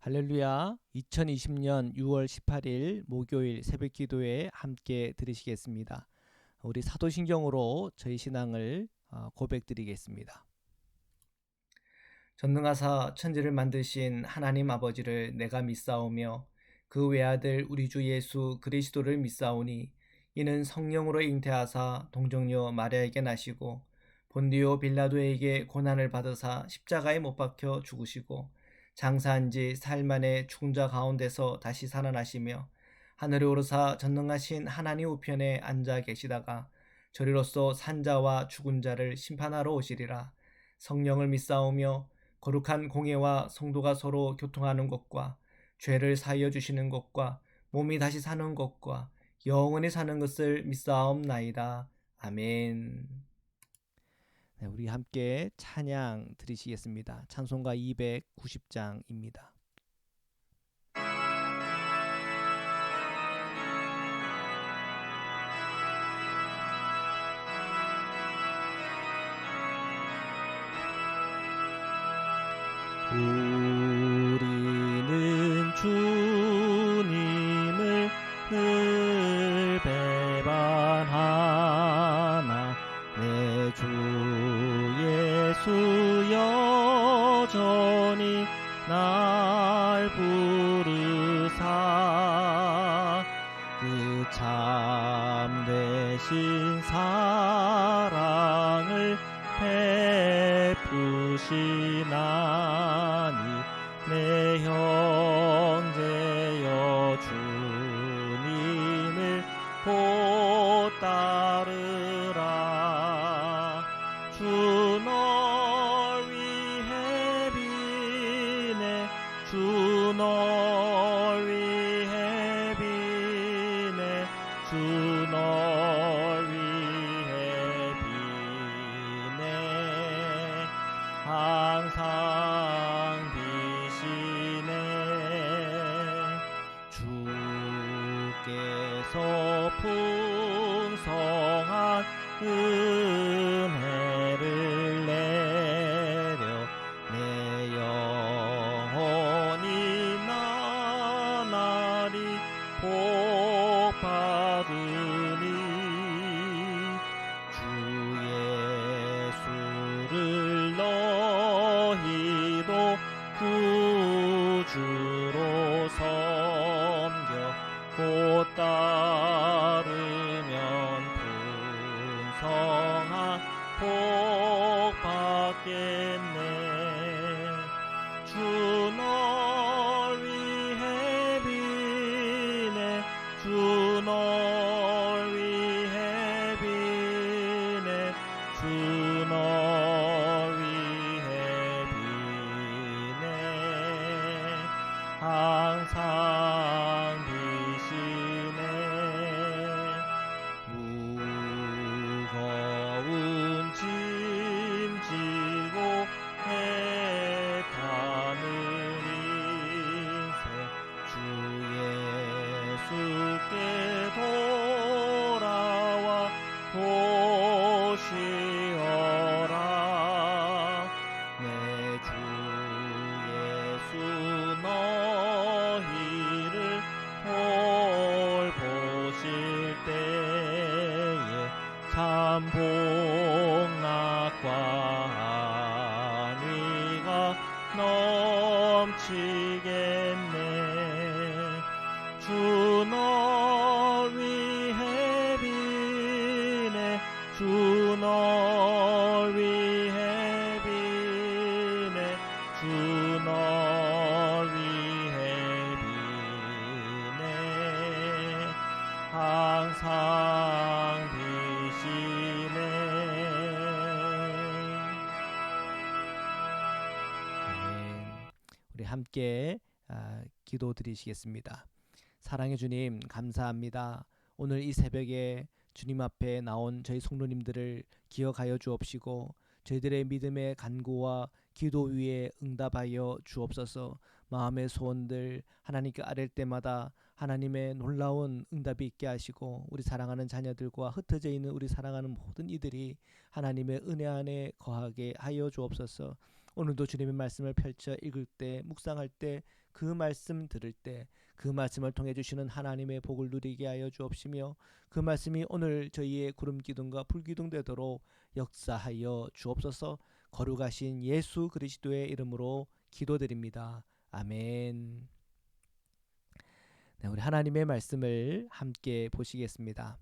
할렐루야. 2020년 6월 18일 목요일 새벽 기도에 함께 들으시겠습니다. 우리 사도신경으로 저희 신앙을 고백드리겠습니다. 전능하사 천지를 만드신 하나님 아버지를 내가 믿사오며 그 외아들 우리 주 예수 그리스도를 믿사오니 이는 성령으로 잉태하사 동정녀 마리아에게 나시고 본디오 빌라도에게 고난을 받으사 십자가에 못 박혀 죽으시고 장사한 지 사흘 만에 죽은 자 가운데서 다시 살아나시며 하늘에 오르사 전능하신 하나님 우편에 앉아 계시다가 저리로서 산자와 죽은 자를 심판하러 오시리라. 성령을 믿사오며 거룩한 공예와 성도가 서로 교통하는 것과 죄를 사하여 주시는 것과 몸이 다시 사는 것과 영원히 사는 것을 믿사옵나이다. 아멘. 네, 우리 함께 찬양 드리시겠습니다. 찬송가 290장입니다. 우리는 주님을 늘 배반하나 내 주 예수 여전히 날 부르사 그 참되신 사랑을 베푸시나니 내 형제여 주님을 곧 따르라. 주 널 위해 비네 주 널 위해 비네 주 널 위해 비네 항상 비시네. 주께서 풍성한 은혜를 내려 내 영혼이 나날이 복받으니 주 예수를 너희도 구주로 섬겨 곧 따르면 풍성한 복 받겠네. 주 널 위해 비네 주 널 위해 비네 주 널 위해 비네 항상 비시네. 무거운 짐 지고 애타는 인생 주 예수께 돌아와 보시어라. 내 주 예수 너희를 돌보실 때에 참 복락과 안위가 넘치겠네. 주 널 위해 비네 주 널 위해 비네 주 널 위해 비네 항상 비시네. 아멘. 우리 함께 기도 드리시겠습니다. 사랑의 주님 감사합니다. 오늘 이 새벽에 주님 앞에 나온 저희 성도님들을 기억하여 주옵시고 저희들의 믿음의 간구와 기도 위에 응답하여 주옵소서. 마음의 소원들 하나님께 아랠 때마다 하나님의 놀라운 응답이 있게 하시고 우리 사랑하는 자녀들과 흩어져 있는 우리 사랑하는 모든 이들이 하나님의 은혜 안에 거하게 하여 주옵소서. 오늘도 주님의 말씀을 펼쳐 읽을 때, 묵상할 때, 그 말씀 들을 때 그 말씀을 통해 주시는 하나님의 복을 누리게 하여 주옵시며, 그 말씀이 오늘 저희의 구름기둥과 불기둥 되도록 역사하여 주옵소서. 거룩하신 예수 그리스도의 이름으로 기도드립니다. 아멘. 네, 우리 하나님의 말씀을 함께 보시겠습니다.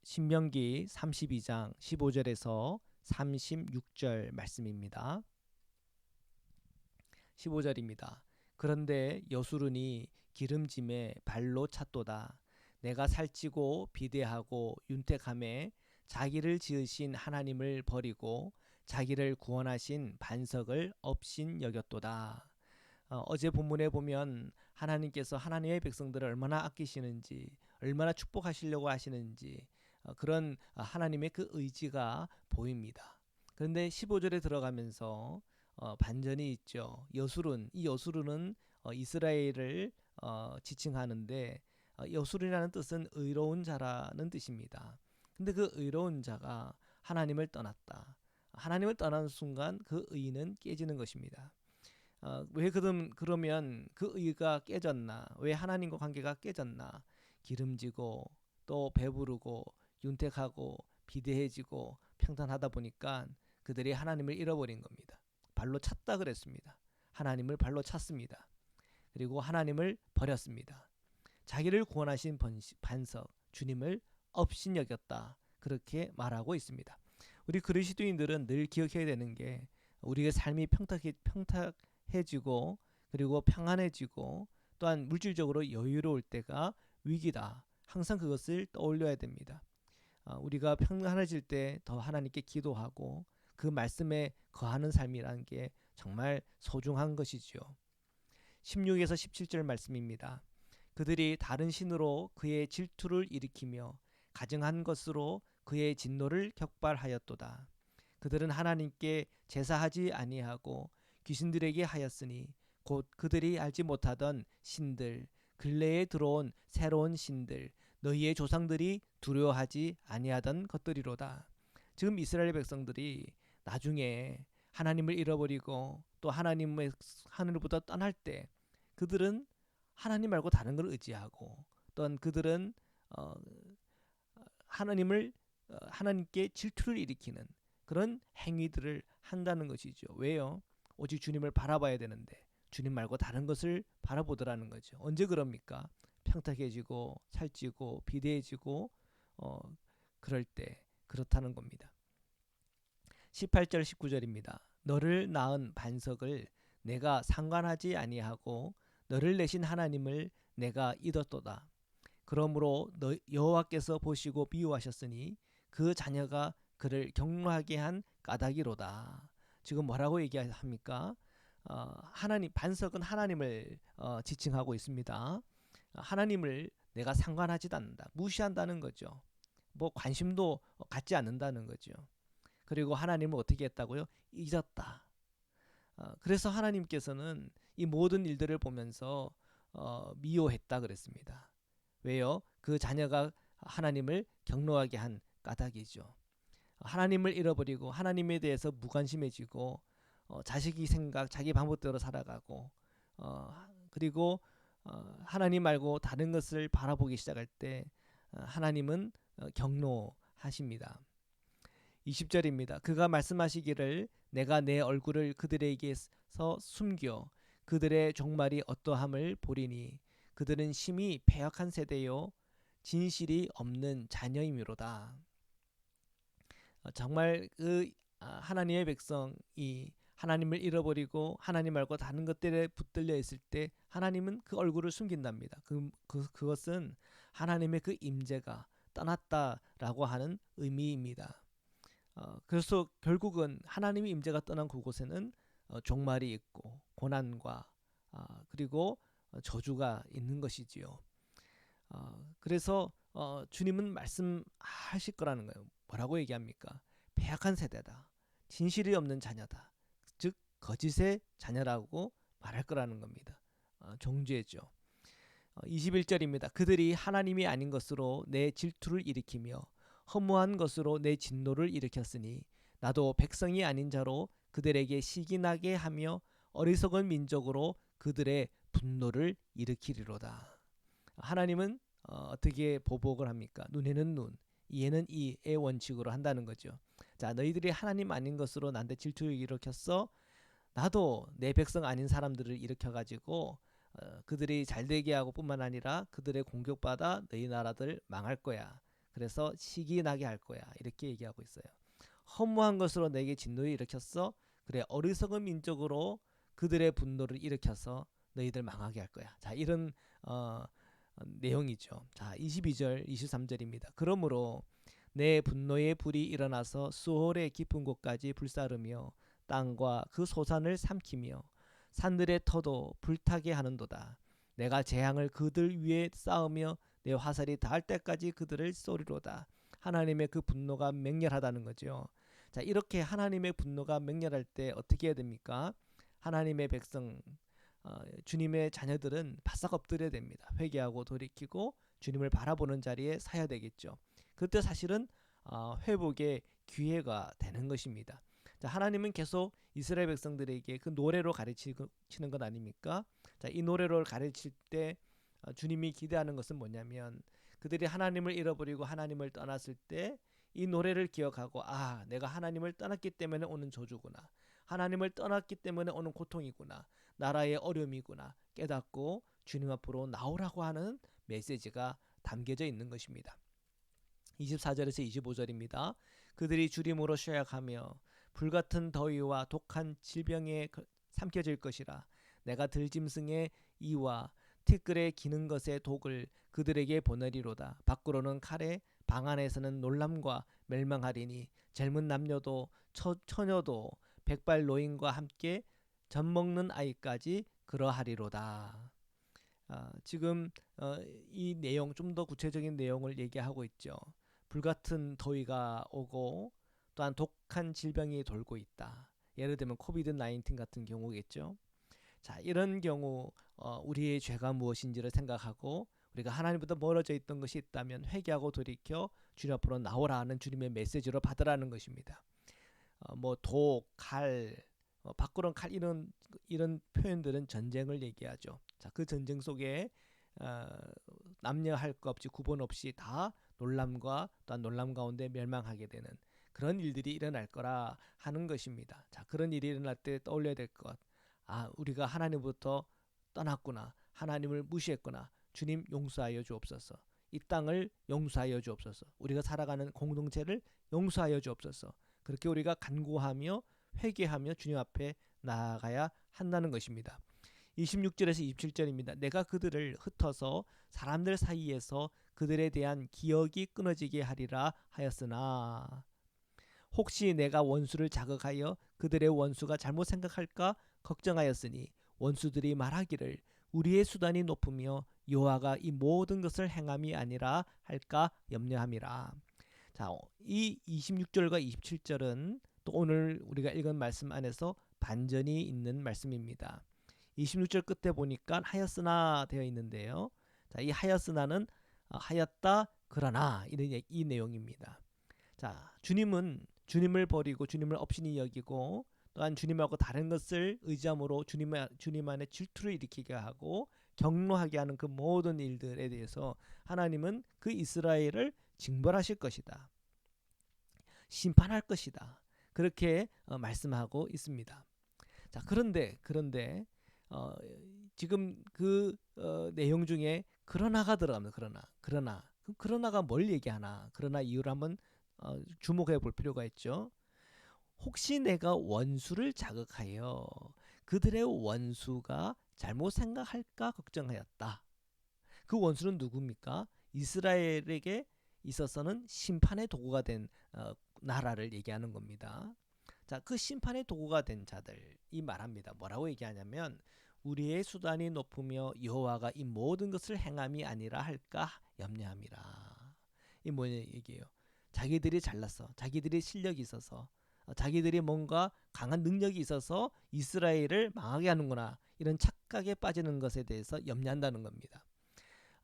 신명기 32장 15절에서 36절 말씀입니다. 15절입니다. 그런데 여수run이 기름짐에 발로 찼도다. 내가 살찌고 비대하고 윤택함에 자기를 지으신 하나님을 버리고 자기를 구원하신 반석을 업신여겼도다. 어제 본문에 보면 하나님께서 하나님의 백성들을 얼마나 아끼시는지, 얼마나 축복하시려고 하시는지 그런 하나님의 그 의지가 보입니다. 그런데 15절에 들어가면서 반전이 있죠. 이 여수run은 이스라엘을 지칭하는데, 여수run이라는 뜻은 의로운 자라는 뜻입니다. 근데 그 의로운 자가 하나님을 떠났다. 하나님을 떠나는 순간 그 의는 깨지는 것입니다. 왜 그러면 그 의가 깨졌나? 왜 하나님과 관계가 깨졌나? 기름지고 또 배부르고 윤택하고 비대해지고 평탄하다 보니까 그들이 하나님을 잃어버린 겁니다. 발로 찼다 그랬습니다. 하나님을 발로 찼습니다. 그리고 하나님을 버렸습니다. 자기를 구원하신 반석 주님을 업신여겼다, 그렇게 말하고 있습니다. 우리 그리스도인들은 늘 기억해야 되는 게, 우리의 삶이 평탁해지고 그리고 평안해지고 또한 물질적으로 여유로울 때가 위기다. 항상 그것을 떠올려야 됩니다. 우리가 평안해질 때 더 하나님께 기도하고 그 말씀에 거하는 삶이라는 게 정말 소중한 것이지요. 16에서 17절 말씀입니다. 그들이 다른 신으로 그의 질투를 일으키며 가증한 것으로 그의 진노를 격발하였도다. 그들은 하나님께 제사하지 아니하고 귀신들에게 하였으니 곧 그들이 알지 못하던 신들, 근래에 들어온 새로운 신들, 너희의 조상들이 두려워하지 아니하던 것들이로다. 지금 이스라엘 백성들이 나중에 하나님을 잃어버리고 또 하나님의 하늘로부터 떠날 때 그들은 하나님 말고 다른 걸 의지하고, 또한 그들은 하나님께 질투를 일으키는 그런 행위들을 한다는 것이죠. 왜요? 오직 주님을 바라봐야 되는데 주님 말고 다른 것을 바라보더라는 거죠. 언제 그럽니까? 평탁해지고 살찌고 비대해지고 그럴 때 그렇다는 겁니다. 18절 19절입니다. 너를 낳은 반석을 내가 상관하지 아니하고 너를 내신 하나님을 내가 잊었도다. 그러므로 여호와께서 보시고 미워하셨으니 그 자녀가 그를 경노하게 한 까닭이로다. 지금 뭐라고 얘기합니까? 반석은 하나님을 지칭하고 있습니다. 하나님을 내가 상관하지도 않는다, 무시한다는 거죠. 뭐 관심도 갖지 않는다는 거죠. 그리고 하나님을 어떻게 했다고요? 잊었다. 그래서 하나님께서는 이 모든 일들을 보면서 미워했다 그랬습니다. 왜요? 그 자녀가 하나님을 경노하게 한 까닭이죠. 하나님을 잃어버리고 하나님에 대해서 무관심해지고 자식이 생각, 자기 방법대로 살아가고 그리고 하나님 말고 다른 것을 바라보기 시작할 때 하나님은 경노하십니다. 20절입니다. 그가 말씀하시기를 내가 내 얼굴을 그들에게서 숨겨 그들의 종말이 어떠함을 보리니 그들은 심히 패역한 세대요 진실이 없는 자녀이므로다. 정말 그 하나님의 백성이 하나님을 잃어버리고 하나님 말고 다른 것들에 붙들려 있을 때 하나님은 그 얼굴을 숨긴답니다. 그것은 하나님의 그 임재가 떠났다라고 하는 의미입니다. 그래서 결국은 하나님의 임재가 떠난 그곳에는 종말이 있고 고난과 그리고 저주가 있는 것이지요. 그래서 주님은 말씀하실 거라는 거예요. 뭐라고 얘기합니까? 패역한 세대다, 진실이 없는 자녀다, 즉 거짓의 자녀라고 말할 거라는 겁니다. 정죄죠. 21절입니다. 그들이 하나님이 아닌 것으로 내 질투를 일으키며 허무한 것으로 내 진노를 일으켰으니 나도 백성이 아닌 자로 그들에게 시기나게 하며 어리석은 민족으로 그들의 분노를 일으키리로다. 하나님은 어떻게 보복을 합니까? 눈에는 눈, 이에는 이의 원칙으로 한다는 거죠. 자, 너희들이 하나님 아닌 것으로 나한테 질투를 일으켰어. 나도 내 백성 아닌 사람들을 일으켜가지고 그들이 잘되게 하고 뿐만 아니라 그들의 공격받아 너희 나라들 망할 거야. 그래서 시기 나게 할 거야. 이렇게 얘기하고 있어요. 허무한 것으로 내게 진노를 일으켰어. 그래, 어리석은 민족으로 그들의 분노를 일으켜서 너희들 망하게 할 거야. 자, 이런 내용이죠. 자, 22절, 23절입니다. 그러므로 내 분노의 불이 일어나서 수홀의 깊은 곳까지 불사르며 땅과 그 소산을 삼키며 산들의 터도 불타게 하는도다. 내가 재앙을 그들 위에 쌓으며 내 화살이 닿을 때까지 그들을 쏘리로다. 하나님의 그 분노가 맹렬하다는 거죠. 자, 이렇게 하나님의 분노가 맹렬할 때 어떻게 해야 됩니까? 하나님의 백성, 주님의 자녀들은 바싹 엎드려야 됩니다. 회개하고 돌이키고 주님을 바라보는 자리에 서야 되겠죠. 그때 사실은 회복의 기회가 되는 것입니다. 자, 하나님은 계속 이스라엘 백성들에게 그 노래로 가르치는 것 아닙니까? 자, 이 노래로 가르칠 때 주님이 기대하는 것은 뭐냐면 그들이 하나님을 잃어버리고 하나님을 떠났을 때 이 노래를 기억하고 내가 하나님을 떠났기 때문에 오는 저주구나. 하나님을 떠났기 때문에 오는 고통이구나. 나라의 어려움이구나. 깨닫고 주님 앞으로 나오라고 하는 메시지가 담겨져 있는 것입니다. 24절에서 25절입니다. 그들이 주림으로 쇠약하며 불같은 더위와 독한 질병에 삼켜질 것이라. 내가 들짐승의 이와 티끌에 기는 것의 독을 그들에게 보내리로다. 밖으로는 칼에 방 안에서는 놀람과 멸망하리니 젊은 남녀도 처녀도 백발 노인과 함께 젖 먹는 아이까지 그러하리로다. 지금 이 내용 좀 더 구체적인 내용을 얘기하고 있죠. 불같은 더위가 오고 또한 독한 질병이 돌고 있다. 예를 들면 코비드 19 같은 경우겠죠. 자, 이런 경우 우리의 죄가 무엇인지를 생각하고 우리가 하나님보다 멀어져 있던 것이 있다면 회개하고 돌이켜 주님 앞으로 나오라 하는 주님의 메시지로 받으라는 것입니다. 뭐 독, 칼, 밖으로는 칼 이런 표현들은 전쟁을 얘기하죠. 자, 그 전쟁 속에 남녀 할 것 없이 구분 없이 다 놀람과 또한 놀람 가운데 멸망하게 되는 그런 일들이 일어날 거라 하는 것입니다. 자, 그런 일이 일어날 때 떠올려야 될 것. 우리가 하나님부터 떠났구나. 하나님을 무시했구나. 주님 용서하여 주옵소서. 이 땅을 용서하여 주옵소서. 우리가 살아가는 공동체를 용서하여 주옵소서. 그렇게 우리가 간구하며 회개하며 주님 앞에 나아가야 한다는 것입니다. 26절에서 27절입니다. 내가 그들을 흩어서 사람들 사이에서 그들에 대한 기억이 끊어지게 하리라 하였으나 혹시 내가 원수를 자극하여 그들의 원수가 잘못 생각할까 걱정하였으니 원수들이 말하기를 우리의 수단이 높으며 여호와가 이 모든 것을 행함이 아니라 할까 염려함이라. 자, 이 26절과 27절은 또 오늘 우리가 읽은 말씀 안에서 반전이 있는 말씀입니다. 26절 끝에 보니까 하였으나 되어 있는데요. 자, 이 하였으나는 하였다 그러나 이 내용입니다. 자, 주님은 주님을 버리고 주님을 업신이 여기고 또한 주님하고 다른 것을 의지함으로 주님 안에 질투를 일으키게 하고 경노하게 하는 그 모든 일들에 대해서 하나님은 그 이스라엘을 징벌하실 것이다. 심판할 것이다. 그렇게 말씀하고 있습니다. 자, 그런데 지금 그 내용 중에 그러나가 들어갑니다. 그러나가 뭘 얘기하나? 그러나 이유를 한번 주목해 볼 필요가 있죠. 혹시 내가 원수를 자극하여 그들의 원수가 잘못 생각할까 걱정하였다. 그 원수는 누굽니까? 이스라엘에게 있어서는 심판의 도구가 된 나라를 얘기하는 겁니다. 자, 그 심판의 도구가 된 자들이 말합니다. 뭐라고 얘기하냐면 우리의 수단이 높으며 여호와가 이 모든 것을 행함이 아니라 할까 염려함이라. 이 뭐냐 얘기예요. 자기들이 잘났어. 자기들이 실력이 있어서 자기들이 뭔가 강한 능력이 있어서 이스라엘을 망하게 하는구나. 이런 착각에 빠지는 것에 대해서 염려한다는 겁니다.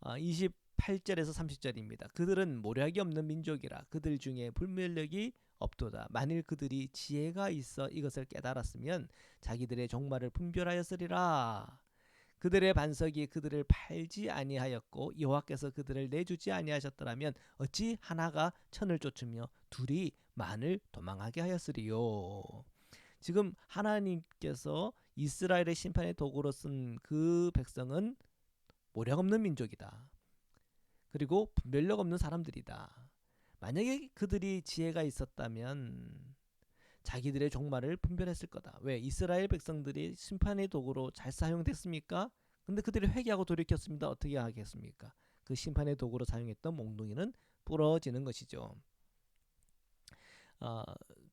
28절에서 30절입니다. 그들은 모략이 없는 민족이라 그들 중에 불멸력이 없도다. 만일 그들이 지혜가 있어 이것을 깨달았으면 자기들의 종말을 분별하였으리라. 그들의 반석이 그들을 팔지 아니하였고 여호와께서 그들을 내주지 아니하셨더라면 어찌 하나가 천을 쫓으며 둘이 만을 도망하게 하였으리요. 지금 하나님께서 이스라엘의 심판의 도구로 쓴 그 백성은 모력 없는 민족이다. 그리고 분별력 없는 사람들이다. 만약에 그들이 지혜가 있었다면 자기들의 종말을 분별했을 거다. 왜? 이스라엘 백성들이 심판의 도구로 잘 사용됐습니까? 근데 그들이 회개하고 돌이켰습니다. 어떻게 하겠습니까? 그 심판의 도구로 사용했던 몽둥이는 부러지는 것이죠.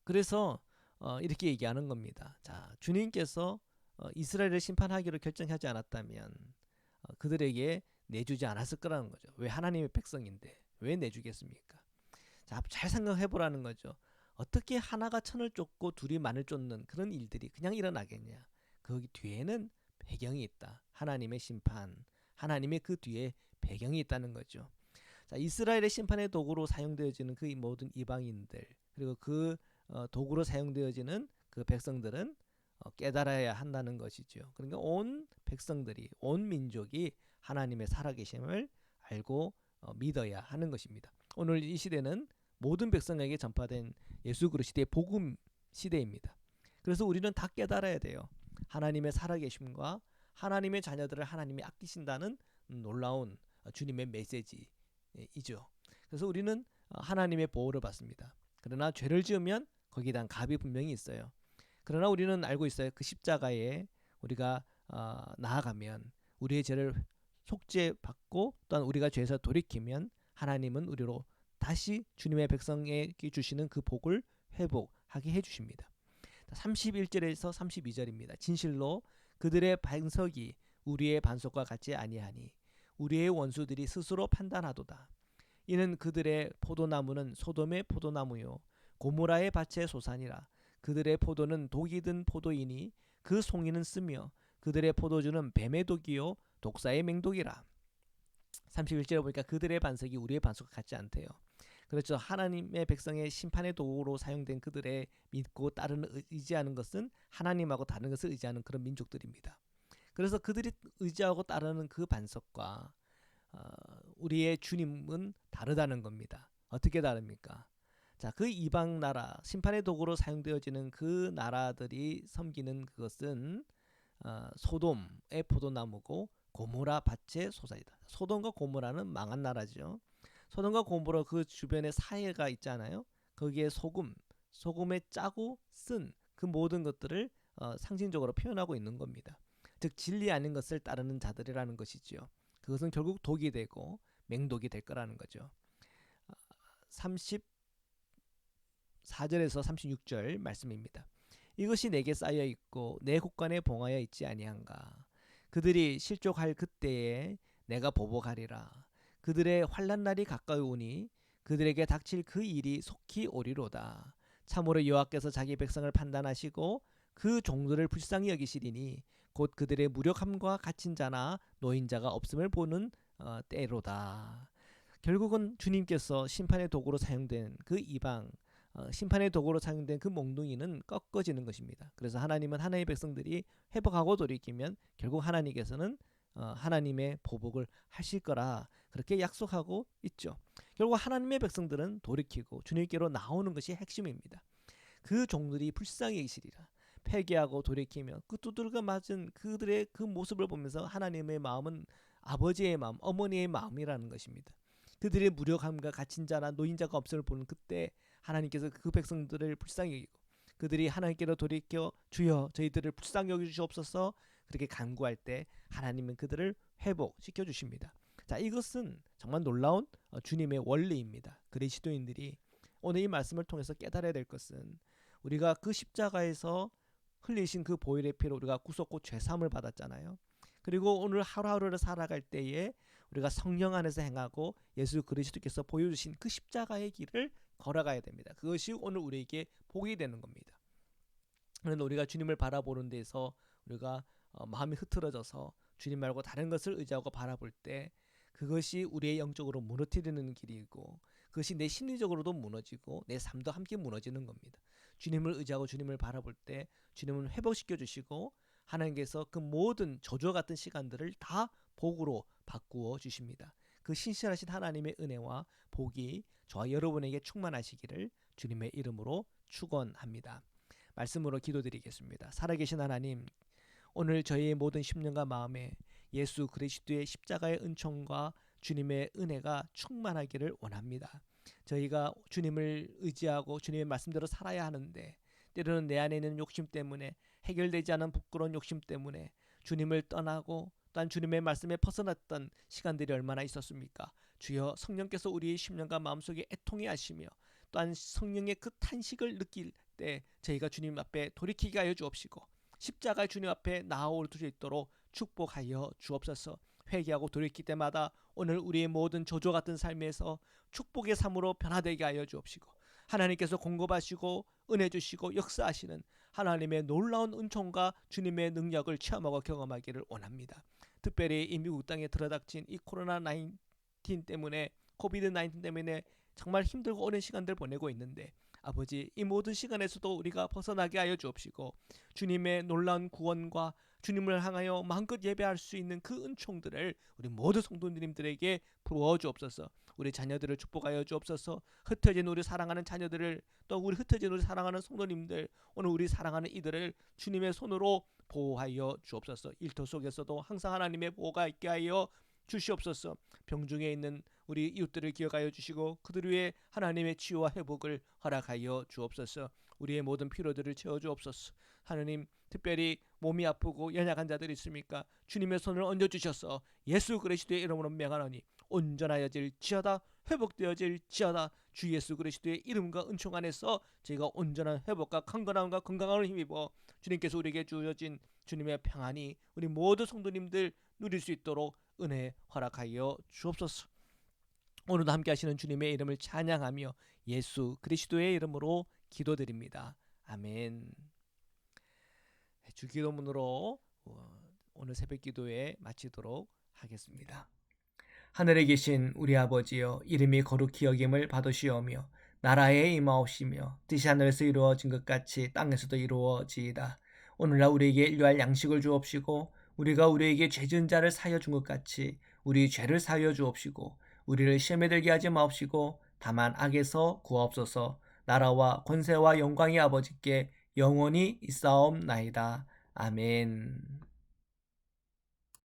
그래서 이렇게 얘기하는 겁니다. 자, 주님께서 이스라엘을 심판하기로 결정하지 않았다면 그들에게 내주지 않았을 거라는 거죠. 왜? 하나님의 백성인데 왜 내주겠습니까? 자, 잘 생각해 보라는 거죠. 어떻게 하나가 천을 쫓고 둘이 만을 쫓는 그런 일들이 그냥 일어나겠냐? 거기 뒤에는 배경이 있다. 하나님의 심판, 하나님의 그 뒤에 배경이 있다는 거죠. 자, 이스라엘의 심판의 도구로 사용되어지는 그 모든 이방인들, 그리고 그 도구로 사용되어지는 그 백성들은 깨달아야 한다는 것이죠. 그러니까 온 백성들이, 온 민족이 하나님의 살아계심을 알고 믿어야 하는 것입니다. 오늘 이 시대는 모든 백성에게 전파된 예수 그리스도의 복음 시대입니다. 그래서 우리는 다 깨달아야 돼요. 하나님의 살아계심과 하나님의 자녀들을 하나님이 아끼신다는 놀라운 주님의 메시지이죠. 그래서 우리는 하나님의 보호를 받습니다. 그러나 죄를 지으면 거기에 대한 값이 분명히 있어요. 그러나 우리는 알고 있어요. 그 십자가에 우리가 나아가면 우리의 죄를 속죄받고 또한 우리가 죄에서 돌이키면 하나님은 우리로 다시 주님의 백성에게 주시는 그 복을 회복하게 해주십니다. 31절에서 32절입니다. 진실로 그들의 반석이 우리의 반석과 같지 아니하니 우리의 원수들이 스스로 판단하도다. 이는 그들의 포도나무는 소돔의 포도나무요 고모라의 밭의 소산이라. 그들의 포도는 독이 든 포도이니 그 송이는 쓰며 그들의 포도주는 뱀의 독이요 독사의 맹독이라. 31절에 보니까 그들의 반석이 우리의 반석과 같지 않대요. 그렇죠. 하나님의 백성의 심판의 도구로 사용된 그들의 믿고 따르는 의지하는 것은 하나님하고 다른 것을 의지하는 그런 민족들입니다. 그래서 그들이 의지하고 따르는 그 반석과 우리의 주님은 다르다는 겁니다. 어떻게 다릅니까? 자, 그 이방 나라 심판의 도구로 사용되어지는 그 나라들이 섬기는 그것은 소돔의 포도나무고 고모라 밭의 소산이다. 소돔과 고모라는 망한 나라죠. 소돔과 고모라 그 주변에 사해가 있잖아요. 거기에 소금에 짜고 쓴 그 모든 것들을 상징적으로 표현하고 있는 겁니다. 즉 진리 아닌 것을 따르는 자들이라는 것이지요. 그것은 결국 독이 되고 맹독이 될 거라는 거죠. 34절에서 36절 말씀입니다. 이것이 내게 쌓여 있고 내 곳간에 봉하여 있지 아니한가. 그들이 실족할 그때에 내가 보복하리라. 그들의 환난 날이 가까이 오니 그들에게 닥칠 그 일이 속히 오리로다. 참으로 여호와께서 자기 백성을 판단하시고 그 종들을 불쌍히 여기시리니 곧 그들의 무력함과 갇힌 자나 노인자가 없음을 보는 때로다. 결국은 주님께서 심판의 도구로 사용된 그 이방 심판의 도구로 사용된 그 몽둥이는 꺾어지는 것입니다. 그래서 하나님은 하나님의 백성들이 회복하고 돌이키면 결국 하나님께서는 하나님의 보복을 하실 거라 그렇게 약속하고 있죠. 결국 하나님의 백성들은 돌이키고 주님께로 나오는 것이 핵심입니다. 그 종들이 불쌍히 여기시리라. 회개하고 돌이키며 그 두들겨 맞은 그들의 그 모습을 보면서 하나님의 마음은 아버지의 마음, 어머니의 마음이라는 것입니다. 그들의 무력함과 갇힌 자나 노인자가 없음을 보는 그때 하나님께서 그 백성들을 불쌍히 여기고 그들이 하나님께로 돌이켜 주여 저희들을 불쌍히 여기주시옵소서 그렇게 간구할 때 하나님은 그들을 회복시켜 주십니다. 자, 이것은 정말 놀라운 주님의 원리입니다. 그리스도인들이 오늘 이 말씀을 통해서 깨달아야 될 것은 우리가 그 십자가에서 흘리신 그 보혈의 피로 우리가 구속고 죄사함을 받았잖아요. 그리고 오늘 하루하루를 살아갈 때에 우리가 성령 안에서 행하고 예수 그리스도께서 보여주신 그 십자가의 길을 걸어가야 됩니다. 그것이 오늘 우리에게 복이 되는 겁니다. 그런데 우리가 주님을 바라보는 데서 우리가 마음이 흐트러져서 주님 말고 다른 것을 의지하고 바라볼 때 그것이 우리의 영적으로 무너뜨리는 길이고 그것이 내 심리적으로도 무너지고 내 삶도 함께 무너지는 겁니다. 주님을 의지하고 주님을 바라볼 때 주님은 회복시켜 주시고 하나님께서 그 모든 저주와 같은 시간들을 다 복으로 바꾸어 주십니다. 그 신실하신 하나님의 은혜와 복이 저와 여러분에게 충만하시기를 주님의 이름으로 축원합니다. 말씀으로 기도드리겠습니다. 살아계신 하나님, 오늘 저희의 모든 심령과 마음에 예수 그리스도의 십자가의 은총과 주님의 은혜가 충만하기를 원합니다. 저희가 주님을 의지하고 주님의 말씀대로 살아야 하는데 때로는 내 안에 있는 욕심 때문에, 해결되지 않은 부끄러운 욕심 때문에 주님을 떠나고 또한 주님의 말씀에 벗어났던 시간들이 얼마나 있었습니까? 주여, 성령께서 우리의 심령과 마음속에 애통해 하시며 또한 성령의 그 탄식을 느낄 때 저희가 주님 앞에 돌이키게 하여 주옵시고 십자가 주님 앞에 나아올 수 있도록 축복하여 주옵소서. 회개하고 돌이킬 때마다 오늘 우리의 모든 저주 같은 삶에서 축복의 삶으로 변화되게 하여 주옵시고 하나님께서 공급하시고 은혜 주시고 역사하시는 하나님의 놀라운 은총과 주님의 능력을 체험하고 경험하기를 원합니다. 특별히 이 미국 땅에 들어닥친 이 코로나19 때문에, 코비드19 때문에 정말 힘들고 어려운 시간들 보내고 있는데 아버지, 이 모든 시간에서도 우리가 벗어나게 하여 주옵시고 주님의 놀라운 구원과 주님을 향하여 마음껏 예배할 수 있는 그 은총들을 우리 모든 성도님들에게 부어 주옵소서. 우리 자녀들을 축복하여 주옵소서. 흩어진 우리 사랑하는 자녀들을, 또 우리 흩어진 우리 사랑하는 성도님들, 오늘 우리 사랑하는 이들을 주님의 손으로 보호하여 주옵소서. 일터 속에서도 항상 하나님의 보호가 있게 하여 주시옵소서. 병중에 있는 우리 이웃들을 기억하여 주시고 그들 위해 하나님의 치유와 회복을 허락하여 주옵소서. 우리의 모든 필요들을 채워 주옵소서. 하나님, 특별히 몸이 아프고 연약한 자들이 있습니까? 주님의 손을 얹어 주셔서 예수 그리스도의 이름으로 명하노니 온전하여질지어다, 회복되어질지어다. 주 예수 그리스도의 이름과 은총 안에서 저희가 온전한 회복과 강건함과 건강함을 힘입어 주님께서 우리에게 주어진 주님의 평안이 우리 모든 성도님들 누릴 수 있도록 은혜 허락하여 주옵소서. 오늘도 함께 하시는 주님의 이름을 찬양하며 예수 그리스도의 이름으로 기도드립니다. 아멘. 주기도문으로 오늘 새벽 기도회 마치도록 하겠습니다. 하늘에 계신 우리 아버지여, 이름이 거룩히 여김을 받으시오며 나라에 임하옵시며 뜻이 하늘에서 이루어진 것 같이 땅에서도 이루어지이다. 오늘날 우리에게 일용할 양식을 주옵시고 우리가 우리에게 죄 지은 자를 사하여 준 것 같이 우리 죄를 사하여 주옵시고 우리를 시험에 들게 하지 마옵시고 다만 악에서 구하옵소서. 나라와 권세와 영광이 아버지께 영원히 있사옵나이다. 아멘.